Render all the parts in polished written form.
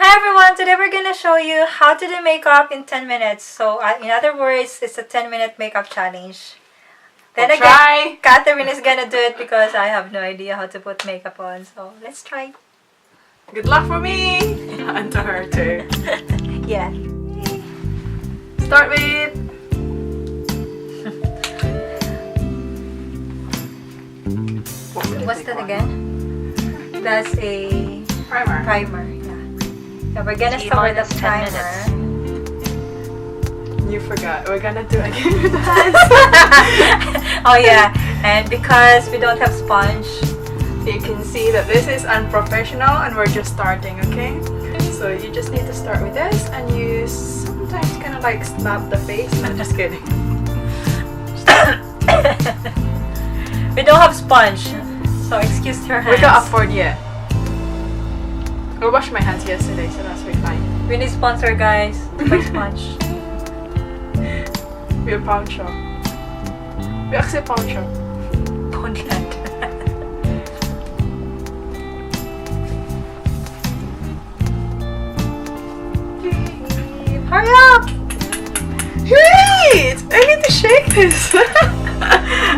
Hi everyone, today we're gonna show you how to do makeup in 10 minutes. So in other words, it's a 10-minute makeup challenge. Then again, Catherine is gonna do it because I have no idea how to put makeup on. So let's try. Good luck for me and to her too. Yeah. Start with what's that again? That's a primer. Yeah, we're gonna start with the primer. You forgot. We're gonna do again with the hands. Oh yeah, and because we don't have sponge, you can see that this is unprofessional and we're just starting, okay? So you just need to start with this and you sometimes kind of like slap the face. No, just kidding. We don't have sponge, so excuse your hands. We can't afford yet. I washed my hands yesterday, so that's fine. We need sponsor, guys. Buy sponge. We're pawn shop. We accept pawn shop. Poundland. Hurry up! Wait! I need to shake this.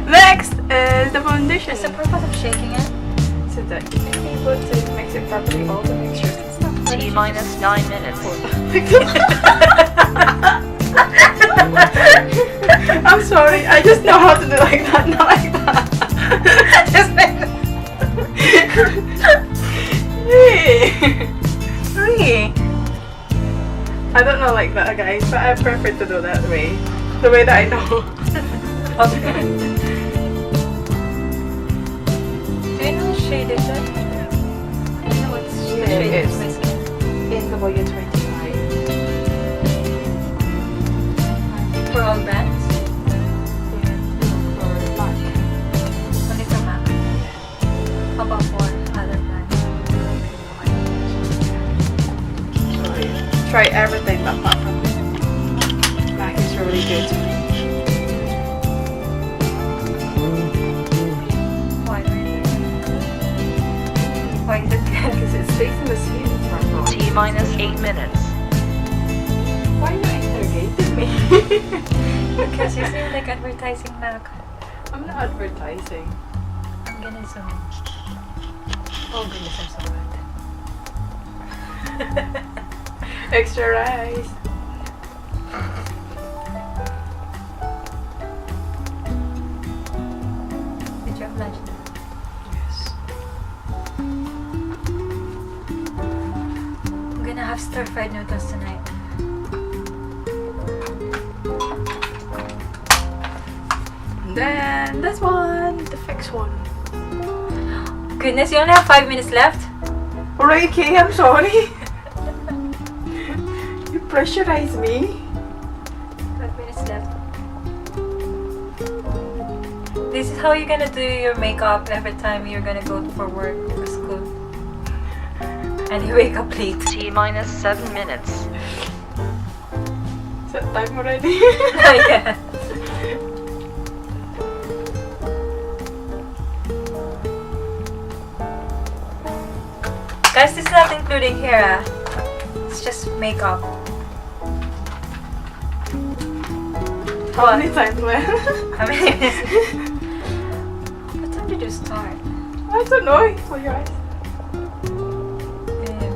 Next is the foundation. What's the purpose of shaking it? So that you can be able to mix it properly, all the mixtures and stuff. T-minus 9 minutes. I'm sorry, I just know how to do like that, not like that. Just like Yay! Really? I don't know like that, guys, but I prefer to do that way. The way that I know. Okay. Do you know what shade is it? I don't know what shade it's is my skin. in W25. For all brands? For black. Only for MAC. How about for other brands? Try everything apart from black is really good. Why? Why is it good? Because it stays in the skin for long. T-minus 8 minutes. Why you interrogating me? Because you seem like advertising MAC. I'm not advertising. I'm gonna zoom in. Oh goodness, I'm so bad. Extra rice. Did you have lunch? Yes. I'm gonna have stir-fried noodles tonight. And then this one, the fixed one. Goodness, you only have 5 minutes left? Alright, Kay, I'm sorry. You pressurize me. 5 minutes left. This is how you're gonna do your makeup every time you're gonna go for work or school. And you wake up late. T-minus 7 minutes. Is that time already? Oh yeah. Guys, this is not including hair. It's just makeup. How many times left? How many minutes? What time did you start? I don't know. For your eyes.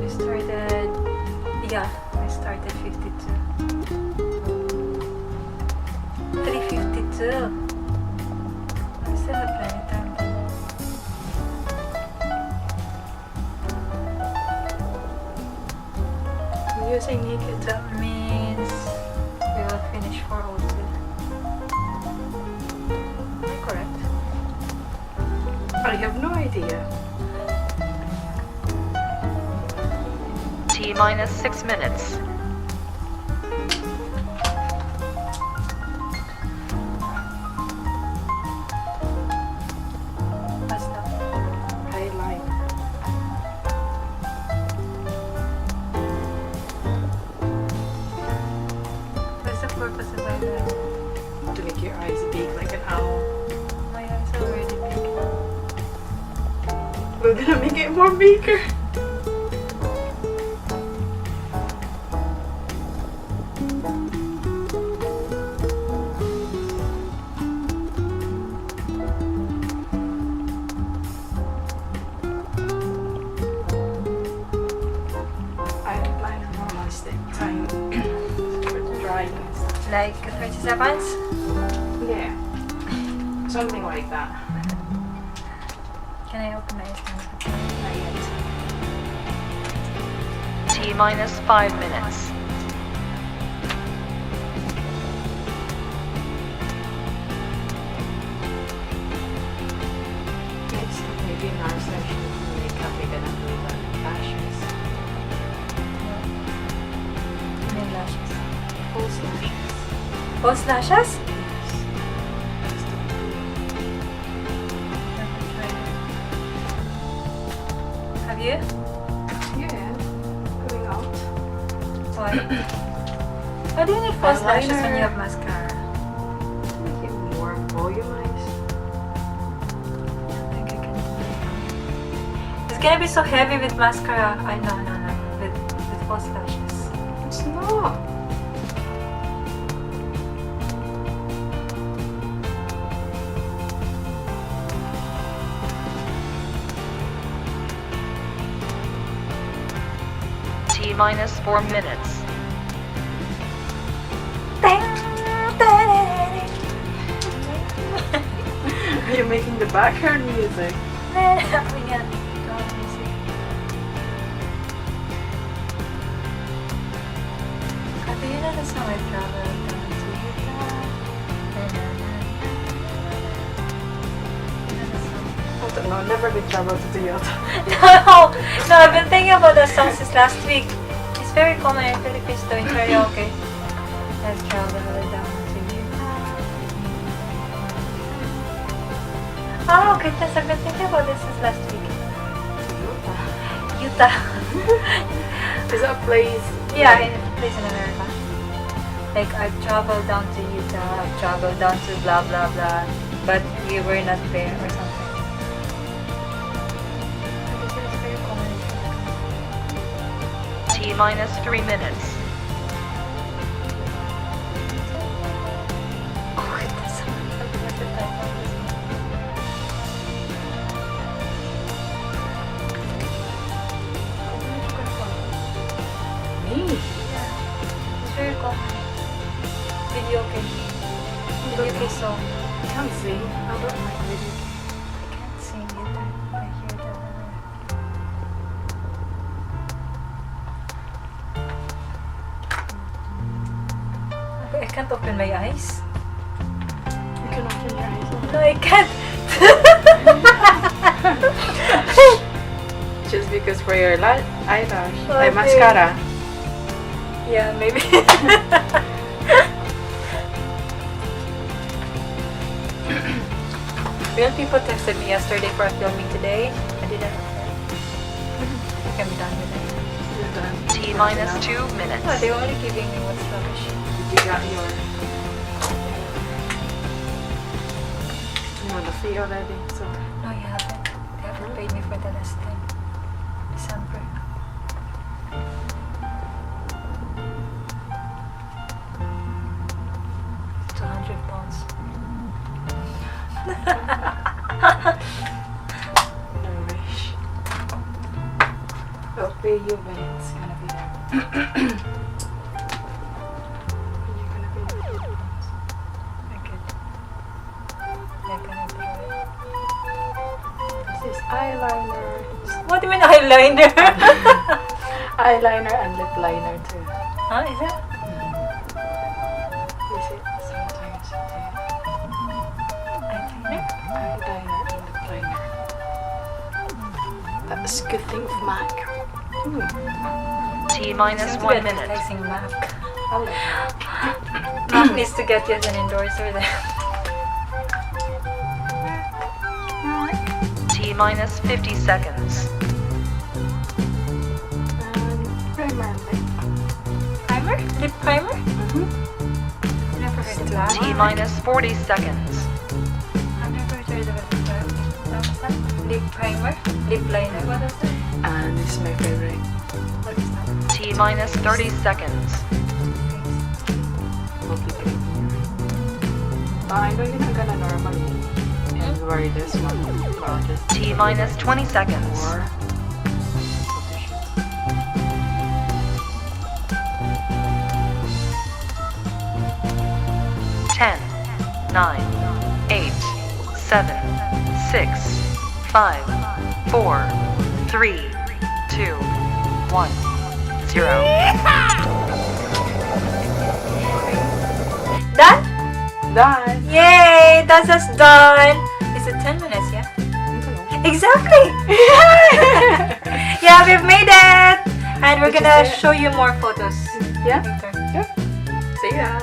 We started. Yeah, we started 52. 3:52. I still have plenty of time. I'm using naked. That means we will finish 4:02. Correct. I have no idea. T-minus 6 minutes. What's that? Eyeliner. What's the purpose of eyeliner? To make your eyes big like an owl. My eyes are already big. We're gonna make it more bigger. Like 30 seconds? Yeah. Something like that. Can I open my eyes now? Not yet. T minus 5 minutes. Next time, maybe in our session of makeup, we're gonna do the lashes. May lashes. False lashes. False lashes? Have you? Yeah. Going out. Why? Why do you need false lashes when Eyeliner. you have mascara? Make it more volumized. I think I can. It's gonna be so heavy with mascara. No. With false lashes. It's not. T minus 4 minutes. Are you making the background music? Do you know the song I travel down to Utah? I don't know. Never been traveled to Toyota. No, I've been thinking about that song since last week. It's very common in Philippines doing karaoke. Let's travel down to Utah. Oh, goodness, I've been thinking about this since last week. Utah. Is that a place? Yeah, in a place in America. Like, I've traveled down to Utah, I've traveled down to blah blah blah, but we were not there or something. This is very common in Philippines. T minus 3 minutes. Oh, goodness, I've never typed on this. Me? Yeah, it's very common. Video game. Video game song. I can't sing. I don't like video. I can't sing either. I hear that everywhere. Okay, I can't open my eyes. You can open your eyes. No, I can't. Just because for your eyelash, Okay. mascara. Yeah, maybe. Real people texted me yesterday for filming today. I didn't. I can be done with it. You're done. T minus 2 minutes. Oh, they're only giving me what's rubbish. You got your. You know the fee already, so. No, you haven't. They haven't paid me for the last time. December. £200. I wish. I'll pay you when it's gonna be there. You're gonna be the Philippines. They're gonna throw it. This is eyeliner. What do you mean eyeliner? Eyeliner and lip liner too. Huh? Is it? Is it sometimes Eyeliner? eyeliner and lip liner? That's a good thing for Mac. T minus Seems to be 1 minute. advertising Mac. I like Mac needs to get you as an endorser there. T minus 50 seconds. primer. Primer? Lip primer? I've never heard of that. T minus 40 seconds. I've never heard of it before. What was that? Lip primer? Lip liner? What is that? And this is my favorite. What is that? T minus 30 seconds. I know you're not gonna normally wear this one. So I'll just T minus 20 seconds. more. 9, 8, 7, 6, 5, 4, 3, 2, 1, 0. Done? Done. Yay! That's us done. Is it 10 minutes, yeah? Exactly! Yeah, we've made it! And we're Did you gonna see it? show you more photos Yeah. later. Yep. See ya.